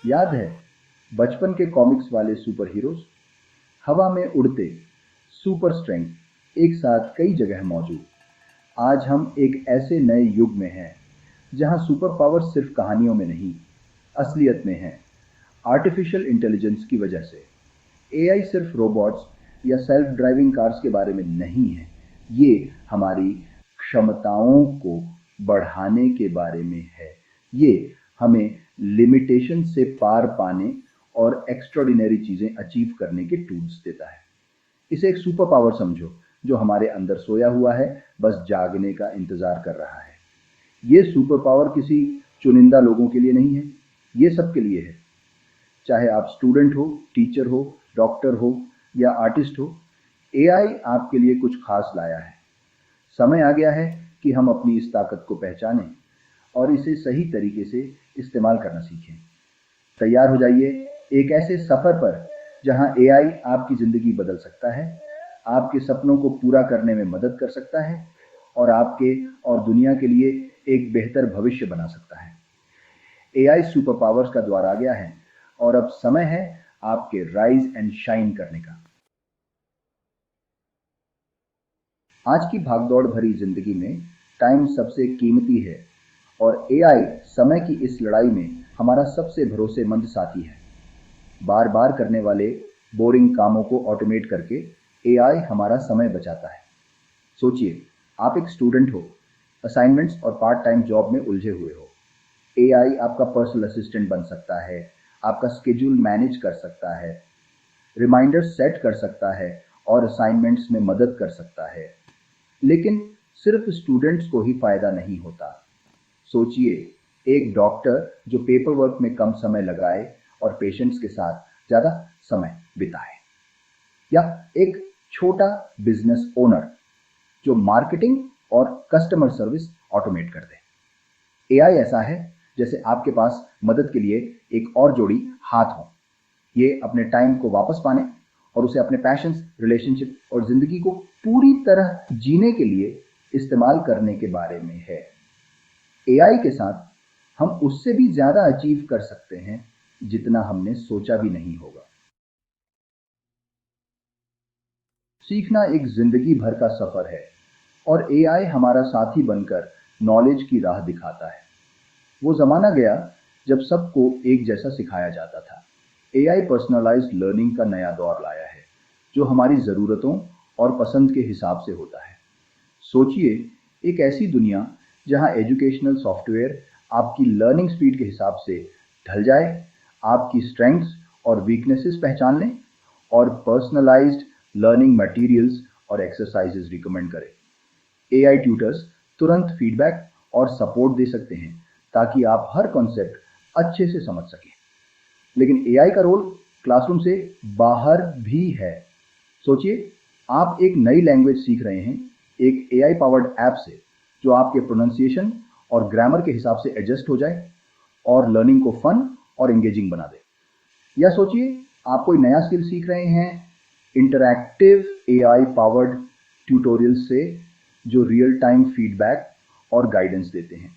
याद है बचपन के कॉमिक्स वाले सुपर हीरोज, हवा में उड़ते, सुपर स्ट्रेंथ, एक साथ कई जगह मौजूद। आज हम एक ऐसे नए युग में हैं जहां सुपर पावर सिर्फ कहानियों में नहीं, असलियत में है। आर्टिफिशियल इंटेलिजेंस की वजह से एआई सिर्फ रोबोट्स या सेल्फ ड्राइविंग कार्स के बारे में नहीं है, ये हमारी क्षमताओं को बढ़ाने के बारे में है। ये हमें लिमिटेशन से पार पाने और एक्स्ट्राऑर्डिनरी चीजें अचीव करने के टूल्स देता है। इसे एक सुपर पावर समझो जो हमारे अंदर सोया हुआ है, बस जागने का इंतजार कर रहा है। ये सुपर पावर किसी चुनिंदा लोगों के लिए नहीं है, ये सबके लिए है। चाहे आप स्टूडेंट हो, टीचर हो, डॉक्टर हो या आर्टिस्ट हो, एआई आपके लिए कुछ खास लाया है। समय आ गया है कि हम अपनी इस ताकत को पहचानें और इसे सही तरीके से इस्तेमाल करना सीखें। तैयार हो जाइए एक ऐसे सफर पर जहां एआई आपकी जिंदगी बदल सकता है, आपके सपनों को पूरा करने में मदद कर सकता है और आपके और दुनिया के लिए एक बेहतर भविष्य बना सकता है। एआई सुपर पावर्स का द्वार आ गया है और अब समय है आपके राइज एंड शाइन करने का। आज की भागदौड़ भरी जिंदगी में टाइम सबसे कीमती है और एआई समय की इस लड़ाई में हमारा सबसे भरोसेमंद साथी है। बार बार करने वाले बोरिंग कामों को ऑटोमेट करके एआई हमारा समय बचाता है। सोचिए, आप एक स्टूडेंट हो, असाइनमेंट्स और पार्ट टाइम जॉब में उलझे हुए हो। एआई आपका पर्सनल असिस्टेंट बन सकता है, आपका स्केड्यूल मैनेज कर सकता है, रिमाइंडर सेट कर सकता है और असाइनमेंट्स में मदद कर सकता है। लेकिन सिर्फ स्टूडेंट्स को ही फायदा नहीं होता। सोचिए, एक डॉक्टर जो पेपर वर्क में कम समय लगाए और पेशेंट्स के साथ ज्यादा समय बिताए, या एक छोटा बिजनेस ओनर जो मार्केटिंग और कस्टमर सर्विस ऑटोमेट कर दे। एआई ऐसा है जैसे आपके पास मदद के लिए एक और जोड़ी हाथ हो। ये अपने टाइम को वापस पाने और उसे अपने पैशंस, रिलेशनशिप और जिंदगी को पूरी तरह जीने के लिए इस्तेमाल करने के बारे में है। एआई के साथ हम उससे भी ज्यादा अचीव कर सकते हैं जितना हमने सोचा भी नहीं होगा। सीखना एक जिंदगी भर का सफर है और एआई हमारा साथी बनकर नॉलेज की राह दिखाता है। वो जमाना गया जब सबको एक जैसा सिखाया जाता था। एआई पर्सनलाइज्ड लर्निंग का नया दौर लाया है जो हमारी ज़रूरतों और पसंद के हिसाब से होता है। सोचिए, एक ऐसी दुनिया जहां एजुकेशनल सॉफ्टवेयर आपकी लर्निंग स्पीड के हिसाब से ढल जाए, आपकी स्ट्रेंथ्स और वीकनेसेस पहचान लें और पर्सनलाइज्ड लर्निंग मटेरियल्स और एक्सरसाइजेज रिकमेंड करे। एआई ट्यूटर्स तुरंत फीडबैक और सपोर्ट दे सकते हैं ताकि आप हर कॉन्सेप्ट अच्छे से समझ सकें। लेकिन एआई का रोल क्लासरूम से बाहर भी है। सोचिए, आप एक नई लैंग्वेज सीख रहे हैं एक एआई पावर्ड ऐप से जो आपके प्रोनाउंसिएशन और ग्रामर के हिसाब से एडजस्ट हो जाए और लर्निंग को फन और एंगेजिंग बना दे। या सोचिए, आप कोई नया स्किल सीख रहे हैं इंटरैक्टिव एआई पावर्ड ट्यूटोरियल से जो रियल टाइम फीडबैक और गाइडेंस देते हैं।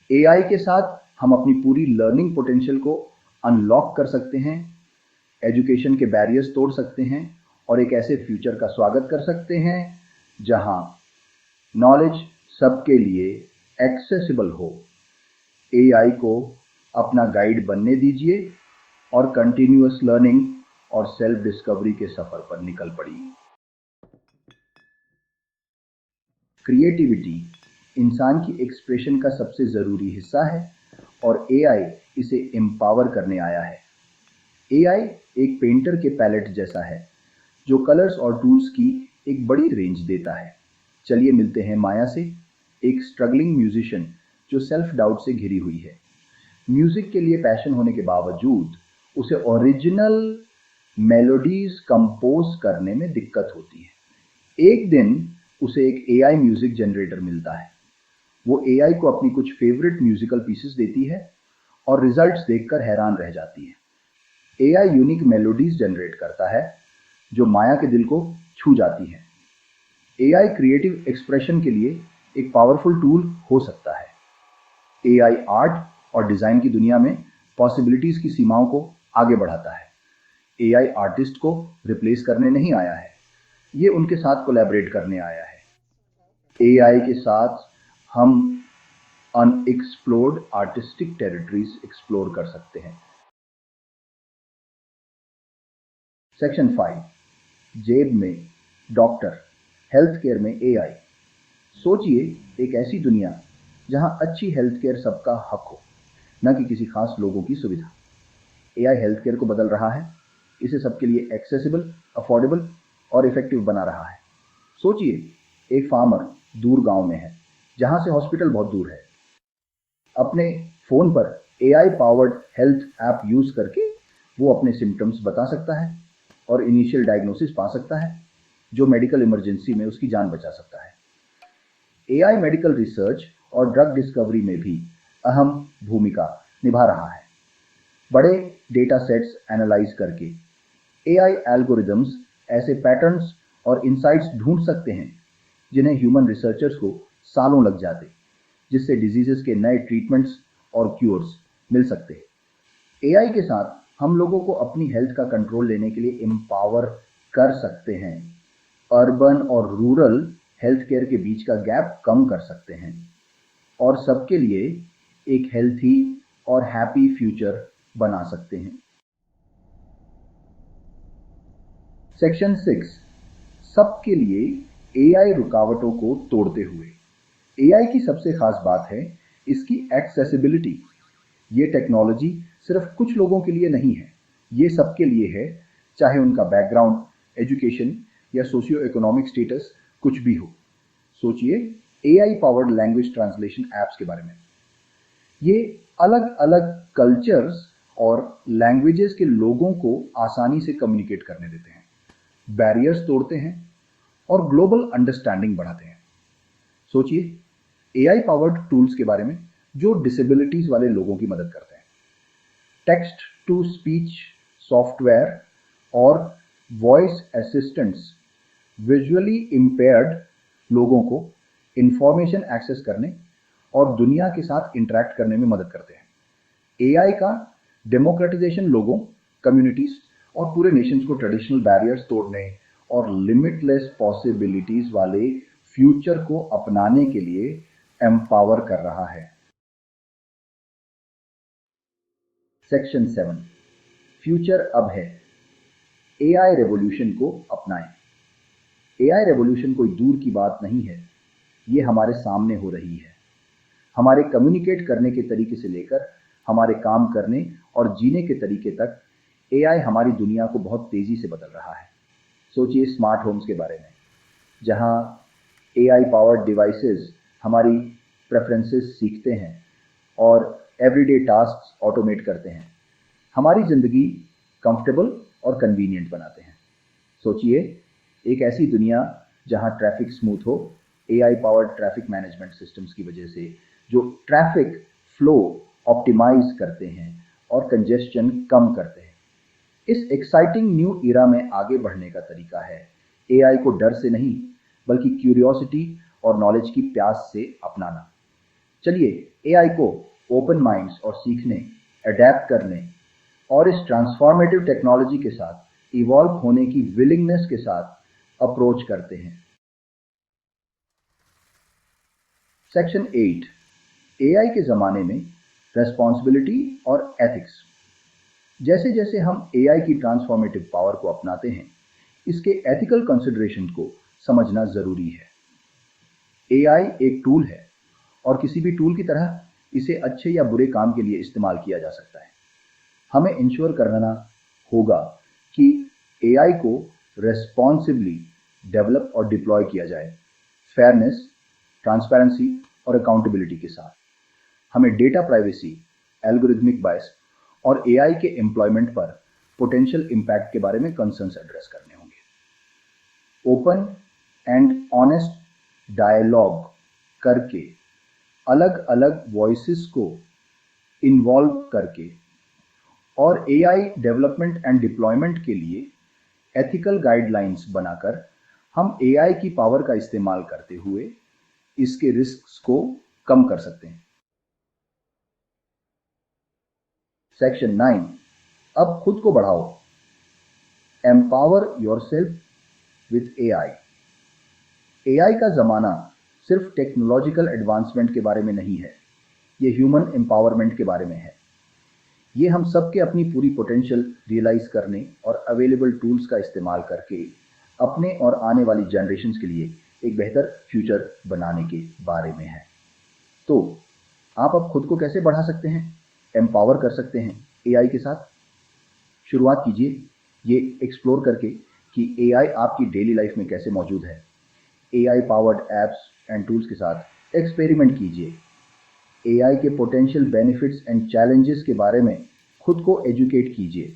एआई के साथ हम अपनी पूरी लर्निंग पोटेंशियल को अनलॉक कर सकते हैं, एजुकेशन के बैरियर्स तोड़ सकते हैं और एक ऐसे फ्यूचर का स्वागत कर सकते हैं जहां नॉलेज सबके लिए एक्सेसिबल हो। एआई को अपना गाइड बनने दीजिए और कंटिन्यूअस लर्निंग और सेल्फ डिस्कवरी के सफर पर निकल पड़िए। क्रिएटिविटी इंसान की एक्सप्रेशन का सबसे जरूरी हिस्सा है और एआई इसे एम्पावर करने आया है। एआई एक पेंटर के पैलेट जैसा है जो कलर्स और टूल्स की एक बड़ी रेंज देता है। चलिए मिलते हैं माया से, एक स्ट्रगलिंग म्यूजिशियन जो सेल्फ डाउट से घिरी हुई है। म्यूजिक के लिए पैशन होने के बावजूद उसे ओरिजिनल मेलोडीज कंपोज करने में दिक्कत होती है। एक दिन उसे एक एआई म्यूजिक जनरेटर मिलता है। वो एआई को अपनी कुछ फेवरेट म्यूजिकल पीसेस देती है और रिजल्ट्स देखकर हैरान रह जाती है। एआई यूनिक मेलोडीज जनरेट करता है जो माया के दिल को छू जाती है। एआई क्रिएटिव एक्सप्रेशन के लिए एक पावरफुल टूल हो सकता है। एआई आर्ट और डिजाइन की दुनिया में पॉसिबिलिटीज की सीमाओं को आगे बढ़ाता है। एआई आर्टिस्ट को रिप्लेस करने नहीं आया है, ये उनके साथ कोलैबोरेट करने आया है। एआई के साथ हम अनएक्सप्लोर्ड आर्टिस्टिक टेरिटरीज एक्सप्लोर कर सकते हैं। सेक्शन 5, जेब में डॉक्टर, हेल्थ केयर में एआई। सोचिए एक ऐसी दुनिया जहां अच्छी हेल्थ केयर सबका हक हो, न कि किसी खास लोगों की सुविधा। एआई हेल्थ केयर को बदल रहा है, इसे सबके लिए एक्सेसिबल, अफोर्डेबल और इफेक्टिव बना रहा है। सोचिए एक फार्मर दूर गांव में है, जहां से हॉस्पिटल बहुत दूर है। अपने फोन पर AI powered health app use करके वो अपने सिम्टम्स बता सकता है और इनिशियल डायग्नोसिस पा सकता है, जो मेडिकल इमरजेंसी में उसकी जान बचा सकता है। एआई मेडिकल रिसर्च और ड्रग डिस्कवरी में भी अहम भूमिका निभा रहा है। बड़े डेटा सेट्स एनालाइज करके एआई एल्गोरिदम्स ऐसे पैटर्न्स और इंसाइट्स ढूंढ सकते हैं जिन्हें ह्यूमन रिसर्चर्स को सालों लग जाते, जिससे डिजीजेस के नए ट्रीटमेंट्स और क्यूर्स मिल सकते हैं। एआई के साथ हम लोगों को अपनी हेल्थ का कंट्रोल लेने के लिए एम्पावर कर सकते हैं। अर्बन और रूरल हेल्थ केयर के बीच का गैप कम कर सकते हैं और सबके लिए एक हेल्थी और हैप्पी फ्यूचर बना सकते हैं। सेक्शन 6, सबके लिए एआई रुकावटों को तोड़ते हुए। एआई की सबसे खास बात है इसकी एक्सेसिबिलिटी। ये टेक्नोलॉजी सिर्फ कुछ लोगों के लिए नहीं है, ये सबके लिए है, चाहे उनका बैकग्राउंड, एजुकेशन या सोशियो इकोनॉमिक स्टेटस कुछ भी हो। सोचिए AI powered language translation apps के बारे में। ये अलग अलग कल्चर्स और लैंग्वेजेस के लोगों को आसानी से कम्युनिकेट करने देते हैं, बैरियर्स तोड़ते हैं और ग्लोबल अंडरस्टैंडिंग बढ़ाते हैं। सोचिए एआई पावर्ड टूल्स के बारे में जो डिसेबिलिटीज वाले लोगों की मदद करते हैं। टेक्स्ट टू स्पीच सॉफ्टवेयर और वॉइस असिस्टेंट्स विजुअली इम्पेयर्ड लोगों को इंफॉर्मेशन एक्सेस करने और दुनिया के साथ इंटरैक्ट करने में मदद करते हैं। एआई का डेमोक्रेटाइजेशन लोगों, कम्युनिटीज और पूरे नेशंस को ट्रेडिशनल बैरियर्स तोड़ने और लिमिटलेस पॉसिबिलिटीज वाले फ्यूचर को अपनाने के लिए एम्पावर कर रहा है। सेक्शन 7, फ्यूचर अब है, एआई रेवोल्यूशन को अपनाएं। एआई रेवोल्यूशन कोई दूर की बात नहीं है, ये हमारे सामने हो रही है। हमारे कम्युनिकेट करने के तरीके से लेकर हमारे काम करने और जीने के तरीके तक एआई हमारी दुनिया को बहुत तेजी से बदल रहा है। सोचिए स्मार्ट होम्स के बारे में, जहां एआई पावर्ड डिवाइसेस हमारी प्रेफरेंसेस सीखते हैं और एवरीडे टास्क्स ऑटोमेट करते हैं, हमारी ज़िंदगी कंफर्टेबल और कन्वीनियंट बनाते हैं। सोचिए एक ऐसी दुनिया जहां ट्रैफिक स्मूथ हो, AI powered traffic management systems की वजह से जो ट्रैफिक फ्लो ऑप्टिमाइज करते हैं और कंजेस्शन कम करते हैं। इस एक्साइटिंग न्यू इरा में आगे बढ़ने का तरीका है एआई को डर से नहीं, बल्कि क्यूरियोसिटी और नॉलेज की प्यास से अपनाना। चलिए एआई को ओपन माइंड्स और सीखने, अडेप्ट करने और इस ट्रांसफॉर्मेटिव टेक्नोलॉजी के साथ इवॉल्व होने की विलिंगनेस के साथ अप्रोच करते हैं। सेक्शन 8, एआई के ज़माने में रेस्पॉन्सिबिलिटी और एथिक्स। जैसे जैसे हम एआई की ट्रांसफॉर्मेटिव पावर को अपनाते हैं, इसके एथिकल कंसिडरेशन को समझना ज़रूरी है। एआई एक टूल है और किसी भी टूल की तरह इसे अच्छे या बुरे काम के लिए इस्तेमाल किया जा सकता है। हमें इंश्योर करना होगा कि एआई को रेस्पॉन्सिबली डेवलप और डिप्लॉय किया जाए, फेयरनेस, ट्रांसपेरेंसी और अकाउंटेबिलिटी के साथ। हमें डेटा प्राइवेसी, एल्गोरिथमिक बायस और एआई के एम्प्लॉयमेंट पर पोटेंशियल इम्पैक्ट के बारे में कंसर्न्स एड्रेस करने होंगे। ओपन एंड ऑनेस्ट डायलॉग करके, अलग अलग वॉइसेस को इन्वॉल्व करके और एआई डेवलपमेंट एंड डिप्लॉयमेंट के लिए एथिकल गाइडलाइंस बनाकर हम एआई की पावर का इस्तेमाल करते हुए इसके रिस्क्स को कम कर सकते हैं। सेक्शन 9, अब खुद को बढ़ाओ। Empower yourself with AI. AI का जमाना सिर्फ टेक्नोलॉजिकल एडवांसमेंट के बारे में नहीं है, ये ह्यूमन एम्पावरमेंट के बारे में है। ये हम सब के अपनी पूरी पोटेंशियल रियलाइज करने और अवेलेबल टूल्स का इस्तेमाल करके अपने और आने वाली जनरेशन्स के लिए एक बेहतर फ्यूचर बनाने के बारे में है। तो आप अब खुद को कैसे बढ़ा सकते हैं, एम्पावर कर सकते हैं एआई के साथ? शुरुआत कीजिए ये एक्सप्लोर करके कि एआई आपकी डेली लाइफ में कैसे मौजूद है। AI powered apps and tools के साथ एक्सपेरिमेंट कीजिए। एआई के पोटेंशियल बेनिफिट्स एंड चैलेंजेस के बारे में खुद को एजुकेट कीजिए।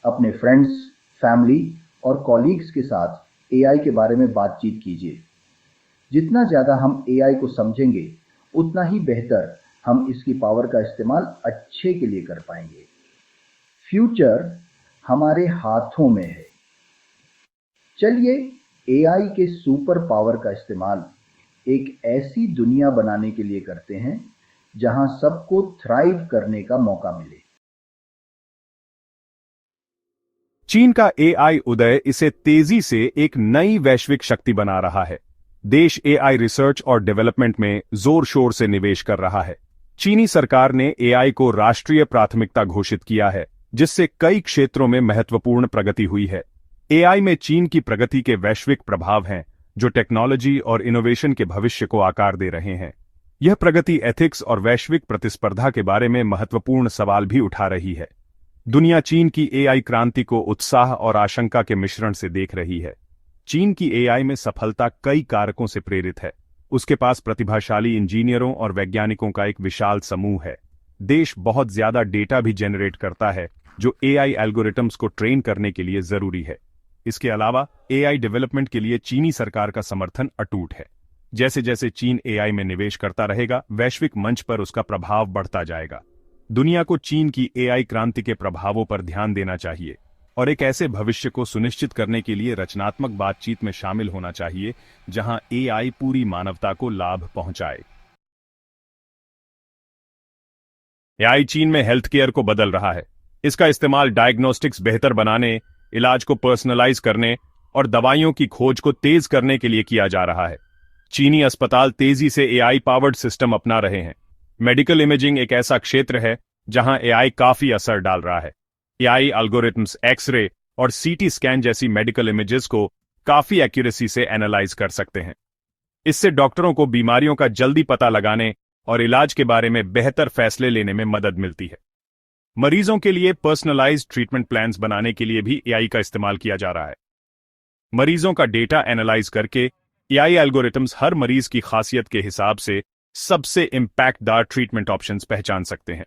अपने फ्रेंड्स, फैमिली और कॉलीग्स के साथ एआई के बारे में बातचीत कीजिए। जितना ज़्यादा हम एआई को समझेंगे उतना ही बेहतर हम इसकी पावर का इस्तेमाल अच्छे के लिए कर पाएंगे। फ्यूचर हमारे हाथों में है। चलिए एआई के सुपर पावर का इस्तेमाल एक ऐसी दुनिया बनाने के लिए करते हैं जहां सबको थ्राइव करने का मौका मिले। चीन का एआई उदय इसे तेजी से एक नई वैश्विक शक्ति बना रहा है। देश एआई रिसर्च और डेवलपमेंट में जोर शोर से निवेश कर रहा है। चीनी सरकार ने एआई को राष्ट्रीय प्राथमिकता घोषित किया है, जिससे कई क्षेत्रों में महत्वपूर्ण प्रगति हुई है। एआई में चीन की प्रगति के वैश्विक प्रभाव हैं, जो टेक्नोलॉजी और इनोवेशन के भविष्य को आकार दे रहे हैं। यह प्रगति एथिक्स और वैश्विक प्रतिस्पर्धा के बारे में महत्वपूर्ण सवाल भी उठा रही है। दुनिया चीन की एआई क्रांति को उत्साह और आशंका के मिश्रण से देख रही है। चीन की एआई में सफलता कई कारकों से प्रेरित है। उसके पास प्रतिभाशाली इंजीनियरों और वैज्ञानिकों का एक विशाल समूह है। देश बहुत ज्यादा डेटा भी जनरेट करता है, जो एआई एल्गोरिथम्स को ट्रेन करने के लिए जरूरी है। इसके अलावा एआई डेवलपमेंट के लिए चीनी सरकार का समर्थन अटूट है। जैसे जैसे चीन एआई में निवेश करता रहेगा, वैश्विक मंच पर उसका प्रभाव बढ़ता जाएगा। दुनिया को चीन की एआई क्रांति के प्रभावों पर ध्यान देना चाहिए और एक ऐसे भविष्य को सुनिश्चित करने के लिए रचनात्मक बातचीत में शामिल होना चाहिए जहां एआई पूरी मानवता को लाभ पहुंचाए। एआई चीन में हेल्थ केयर को बदल रहा है। इसका इस्तेमाल डायग्नोस्टिक्स बेहतर बनाने, इलाज को पर्सनलाइज करने और दवाइयों की खोज को तेज करने के लिए किया जा रहा है। चीनी अस्पताल तेजी से एआई पावर्ड सिस्टम अपना रहे हैं। मेडिकल इमेजिंग एक ऐसा क्षेत्र है जहां एआई काफी असर डाल रहा है। एआई एल्गोरिथम्स एक्सरे और सीटी स्कैन जैसी मेडिकल इमेजेस को काफी एक्यूरेसी से एनालाइज कर सकते हैं। इससे डॉक्टरों को बीमारियों का जल्दी पता लगाने और इलाज के बारे में बेहतर फैसले लेने में मदद मिलती है। मरीजों के लिए पर्सनलाइज्ड ट्रीटमेंट प्लान्स बनाने के लिए भी एआई का इस्तेमाल किया जा रहा है। मरीजों का डेटा एनालाइज करके एआई एल्गोरिथम्स हर मरीज की खासियत के हिसाब से सबसे इंपैक्टदार ट्रीटमेंट ऑप्शंस पहचान सकते हैं।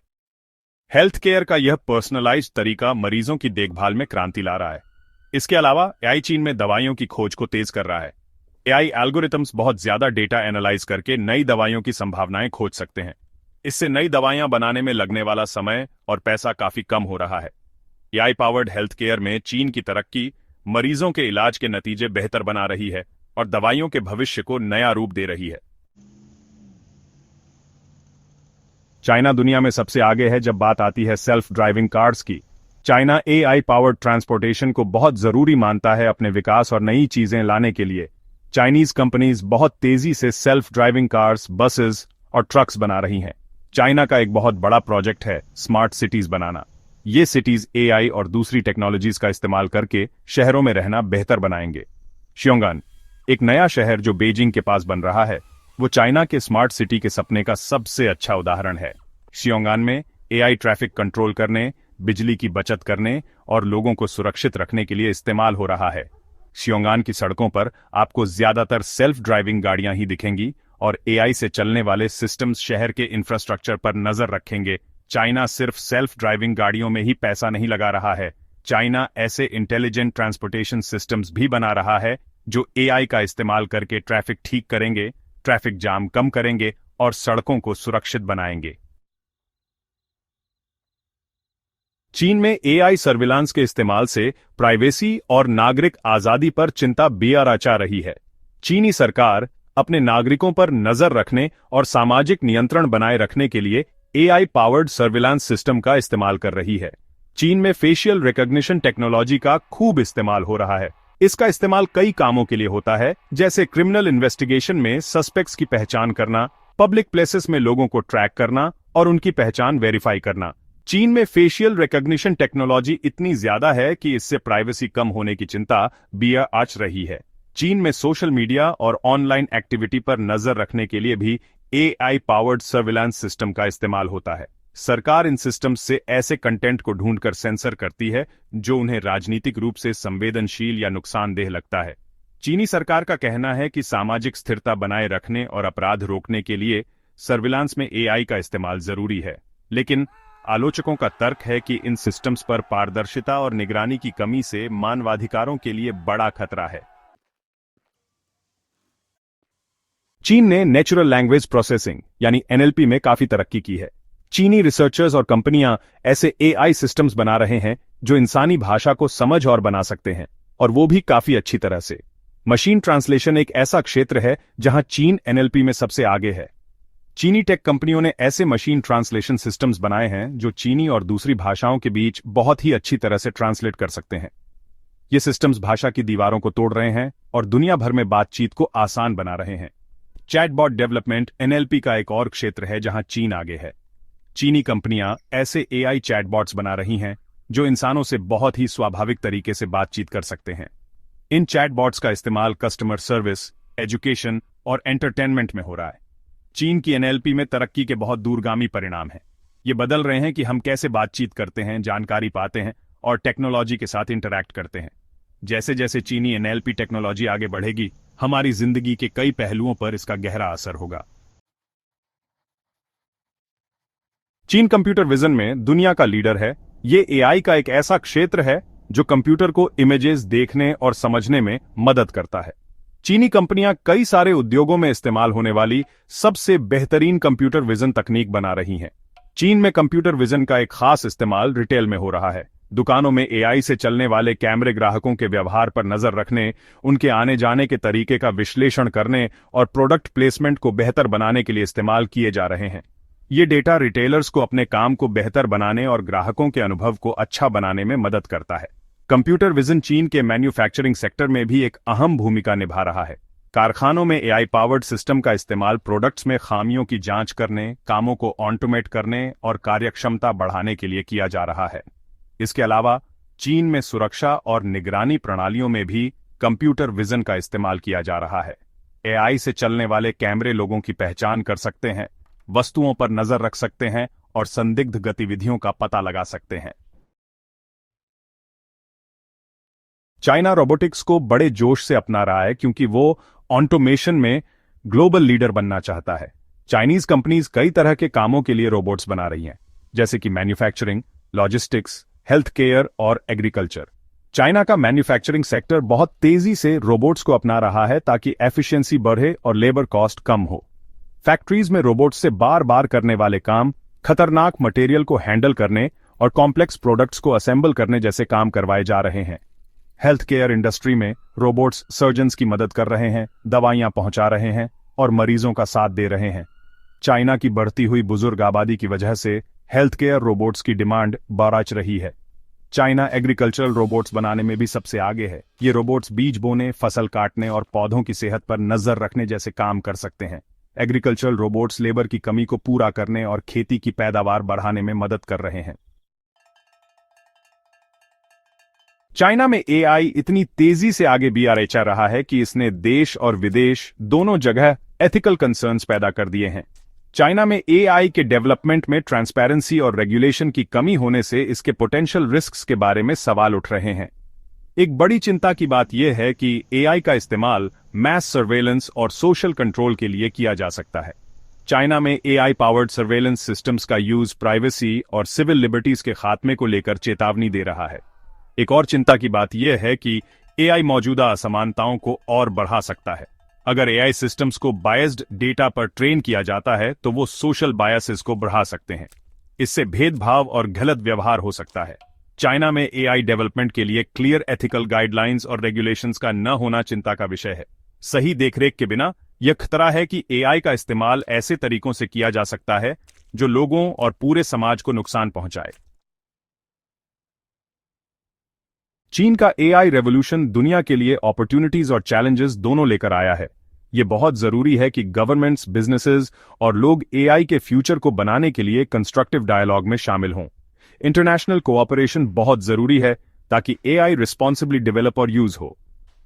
हेल्थ केयर का यह पर्सनलाइज्ड तरीका मरीजों की देखभाल में क्रांति ला रहा है। इसके अलावा एआई चीन में दवाइयों की खोज को तेज कर रहा है। एआई एल्गोरिथम्स बहुत ज्यादा डेटा एनालाइज करके नई दवाइयों की संभावनाएं खोज सकते हैं। इससे नई दवाइयां बनाने में लगने वाला समय और पैसा काफी कम हो रहा है। एआई पावर्ड हेल्थ केयर में चीन की तरक्की मरीजों के इलाज के नतीजे बेहतर बना रही है और दवाइयों के भविष्य को नया रूप दे रही है। चाइना दुनिया में सबसे आगे है जब बात आती है सेल्फ ड्राइविंग कार्स की। चाइना एआई पावर्ड ट्रांसपोर्टेशन को बहुत जरूरी मानता है अपने विकास और नई चीजें लाने के लिए। चाइनीज कंपनीज बहुत तेजी से सेल्फ ड्राइविंग कार्स, बसेस और ट्रक्स बना रही हैं। चाइना का एक बहुत बड़ा प्रोजेक्ट है स्मार्ट सिटीज बनाना। ये सिटीज एआई और दूसरी टेक्नोलॉजीज का इस्तेमाल करके शहरों में रहना बेहतर बनाएंगे। शियोंगान, एक नया शहर जो बीजिंग के पास बन रहा है, वो चाइना के स्मार्ट सिटी के सपने का सबसे अच्छा उदाहरण है। शियोंगान में एआई ट्रैफिक कंट्रोल करने, बिजली की बचत करने और लोगों को सुरक्षित रखने के लिए इस्तेमाल हो रहा है। शियोंगान की सड़कों पर आपको ज्यादातर सेल्फ ड्राइविंग गाड़ियां ही दिखेंगी और एआई से चलने वाले सिस्टम्स शहर के इंफ्रास्ट्रक्चर पर नजर रखेंगे। चाइना सिर्फ सेल्फ ड्राइविंग गाड़ियों में ही पैसा नहीं लगा रहा है। चाइना ऐसे इंटेलिजेंट ट्रांसपोर्टेशन सिस्टम्स भी बना रहा है जो एआई का इस्तेमाल करके ट्रैफिक ठीक करेंगे, ट्रैफिक जाम कम करेंगे और सड़कों को सुरक्षित बनाएंगे। चीन में एआई सर्विलांस के इस्तेमाल से प्राइवेसी और नागरिक आजादी पर चिंता बेअर आचा रही है। चीनी सरकार अपने नागरिकों पर नजर रखने और सामाजिक नियंत्रण बनाए रखने के लिए एआई पावर्ड सर्विलांस सिस्टम का इस्तेमाल कर रही है। चीन में फेशियल रिकॉग्निशन टेक्नोलॉजी का खूब इस्तेमाल हो रहा है। इसका इस्तेमाल कई कामों के लिए होता है, जैसे क्रिमिनल इन्वेस्टिगेशन में सस्पेक्ट्स की पहचान करना, पब्लिक प्लेसेस में लोगों को ट्रैक करना और उनकी पहचान वेरीफाई करना। चीन में फेशियल रिकॉग्निशन टेक्नोलॉजी इतनी ज्यादा है कि इससे प्राइवेसी कम होने की चिंता बिया आच रही है। चीन में सोशल मीडिया और ऑनलाइन एक्टिविटी पर नजर रखने के लिए भी एआई पावर्ड सर्विलांस सिस्टम का इस्तेमाल होता है। सरकार इन सिस्टम्स से ऐसे कंटेंट को ढूंढकर सेंसर करती है जो उन्हें राजनीतिक रूप से संवेदनशील या नुकसानदेह लगता है। चीनी सरकार का कहना है कि सामाजिक स्थिरता बनाए रखने और अपराध रोकने के लिए सर्विलांस में एआई का इस्तेमाल जरूरी है, लेकिन आलोचकों का तर्क है कि इन सिस्टम्स पर पारदर्शिता और निगरानी की कमी से मानवाधिकारों के लिए बड़ा खतरा है। चीन ने नेचुरल लैंग्वेज प्रोसेसिंग यानी एनएलपी में काफी तरक्की की है। चीनी रिसर्चर्स और कंपनियां ऐसे एआई सिस्टम्स बना रहे हैं जो इंसानी भाषा को समझ और बना सकते हैं, और वो भी काफी अच्छी तरह से। मशीन ट्रांसलेशन एक ऐसा क्षेत्र है जहां चीन एनएलपी में सबसे आगे है। चीनी टेक कंपनियों ने ऐसे मशीन ट्रांसलेशन सिस्टम्स बनाए हैं जो चीनी और दूसरी भाषाओं के बीच बहुत ही अच्छी तरह से ट्रांसलेट कर सकते हैं। ये सिस्टम्स भाषा की दीवारों को तोड़ रहे हैं और दुनिया भर में बातचीत को आसान बना रहे हैं। चैटबॉट डेवलपमेंट एनएलपी का एक और क्षेत्र है जहां चीन आगे है। चीनी कंपनियां ऐसे एआई चैटबॉट्स बना रही हैं जो इंसानों से बहुत ही स्वाभाविक तरीके से बातचीत कर सकते हैं। इन चैटबॉट्स का इस्तेमाल कस्टमर सर्विस, एजुकेशन और एंटरटेनमेंट में हो रहा है। चीन की एनएलपी में तरक्की के बहुत दूरगामी परिणाम हैं। ये बदल रहे हैं कि हम कैसे बातचीत करते हैं, जानकारी पाते हैं और टेक्नोलॉजी के साथ इंटरैक्ट करते हैं। जैसे जैसे चीनी एनएलपी टेक्नोलॉजी आगे बढ़ेगी, हमारी जिंदगी के कई पहलुओं पर इसका गहरा असर होगा। चीन कंप्यूटर विजन में दुनिया का लीडर है। ये एआई का एक ऐसा क्षेत्र है जो कंप्यूटर को इमेजेस देखने और समझने में मदद करता है। चीनी कंपनियां कई सारे उद्योगों में इस्तेमाल होने वाली सबसे बेहतरीन कंप्यूटर विजन तकनीक बना रही हैं। चीन में कंप्यूटर विजन का एक खास इस्तेमाल रिटेल में हो रहा है। दुकानों में एआई से चलने वाले कैमरे ग्राहकों के व्यवहार पर नजर रखने, उनके आने जाने के तरीके का विश्लेषण करने और प्रोडक्ट प्लेसमेंट को बेहतर बनाने के लिए इस्तेमाल किए जा रहे हैं। ये डेटा रिटेलर्स को अपने काम को बेहतर बनाने और ग्राहकों के अनुभव को अच्छा बनाने में मदद करता है। कंप्यूटर विजन चीन के मैन्युफैक्चरिंग सेक्टर में भी एक अहम भूमिका निभा रहा है। कारखानों में एआई पावर्ड सिस्टम का इस्तेमाल प्रोडक्ट्स में खामियों की जांच करने, कामों को ऑटोमेट करने और कार्यक्षमता बढ़ाने के लिए किया जा रहा है। इसके अलावा चीन में सुरक्षा और निगरानी प्रणालियों में भी कंप्यूटर विजन का इस्तेमाल किया जा रहा है। एआई से चलने वाले कैमरे लोगों की पहचान कर सकते हैं, वस्तुओं पर नजर रख सकते हैं और संदिग्ध गतिविधियों का पता लगा सकते हैं। चाइना रोबोटिक्स को बड़े जोश से अपना रहा है क्योंकि वो ऑटोमेशन में ग्लोबल लीडर बनना चाहता है। चाइनीज कंपनीज कई तरह के कामों के लिए रोबोट्स बना रही हैं, जैसे कि मैन्युफैक्चरिंग, लॉजिस्टिक्स, हेल्थ केयर और एग्रीकल्चर। चाइना का मैन्युफैक्चरिंग सेक्टर बहुत तेजी से रोबोट्स को अपना रहा है ताकि एफिशिएंसी बढ़े और लेबर कॉस्ट कम हो। फैक्ट्रीज में रोबोट्स से बार बार करने वाले काम, खतरनाक मटेरियल को हैंडल करने और कॉम्प्लेक्स प्रोडक्ट्स को असेंबल करने जैसे काम करवाए जा रहे हैं। हेल्थ केयर इंडस्ट्री में रोबोट्स सर्जन्स की मदद कर रहे हैं, दवाइयां पहुंचा रहे हैं और मरीजों का साथ दे रहे हैं। चाइना की बढ़ती हुई बुजुर्ग आबादी की वजह से हेल्थ केयर रोबोट्स की डिमांड बढ़ रही है। चाइना एग्रीकल्चरल रोबोट्स बनाने में भी सबसे आगे है। ये रोबोट्स बीज बोने, फसल काटने और पौधों की सेहत पर नजर रखने जैसे काम कर सकते हैं। एग्रीकल्चरल रोबोट्स लेबर की कमी को पूरा करने और खेती की पैदावार बढ़ाने में मदद कर रहे हैं। चाइना में एआई इतनी तेजी से आगे बढ़ रहा है कि इसने देश और विदेश दोनों जगह एथिकल कंसर्न्स पैदा कर दिए हैं। चाइना में एआई के डेवलपमेंट में ट्रांसपेरेंसी और रेगुलेशन की कमी होने से इसके पोटेंशियल रिस्क्स के बारे में सवाल उठ रहे हैं। एक बड़ी चिंता की बात यह है कि एआई का इस्तेमाल मैस सर्वेलेंस और सोशल कंट्रोल के लिए किया जा सकता है। चाइना में एआई पावर्ड सर्वेलेंस सिस्टम्स का यूज प्राइवेसी और सिविल लिबर्टीज के खात्मे को लेकर चेतावनी दे रहा है। एक और चिंता की बात यह है कि एआई मौजूदा असमानताओं को और बढ़ा सकता है। अगर एआई सिस्टम्स को बायस्ड डेटा पर ट्रेन किया जाता है तो वो सोशल बायसेस को बढ़ा सकते हैं। इससे भेदभाव और गलत व्यवहार हो सकता है। चाइना में एआई डेवलपमेंट के लिए क्लियर एथिकल गाइडलाइंस और रेगुलेशंस का न होना चिंता का विषय है। सही देखरेख के बिना यह खतरा है कि एआई का इस्तेमाल ऐसे तरीकों से किया जा सकता है जो लोगों और पूरे समाज को नुकसान पहुंचाए। चीन का एआई रेवोल्यूशन दुनिया के लिए अपॉर्चुनिटीज और चैलेंजेस दोनों लेकर आया है। यह बहुत जरूरी है कि गवर्नमेंट्स, बिजनेसेस और लोग एआई के फ्यूचर को बनाने के लिए कंस्ट्रक्टिव डायलॉग में शामिल हों। इंटरनेशनल कोऑपरेशन बहुत जरूरी है ताकि एआई रिस्पॉन्सिबली डेवलप और यूज हो।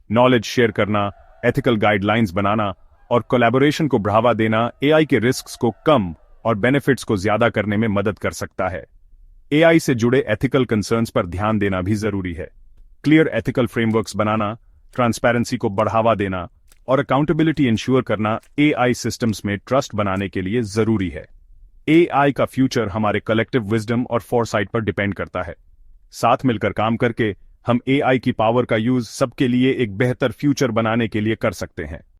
नॉलेज शेयर करना, एथिकल गाइडलाइंस बनाना और कोलैबोरेशन को बढ़ावा देना एआई के रिस्क्स को कम और बेनिफिट्स को ज्यादा करने में मदद कर सकता है। एआई से जुड़े एथिकल कंसर्न्स पर ध्यान देना भी जरूरी है। क्लियर एथिकल फ्रेमवर्क्स बनाना, ट्रांसपेरेंसी को बढ़ावा देना और अकाउंटेबिलिटी इंश्योर करना एआई सिस्टम्स में ट्रस्ट बनाने के लिए जरूरी है। एआई का फ्यूचर हमारे कलेक्टिव विजडम और फोरसाइट पर डिपेंड करता है। साथ मिलकर काम करके हम एआई की पावर का यूज सबके लिए एक बेहतर फ्यूचर बनाने के लिए कर सकते हैं।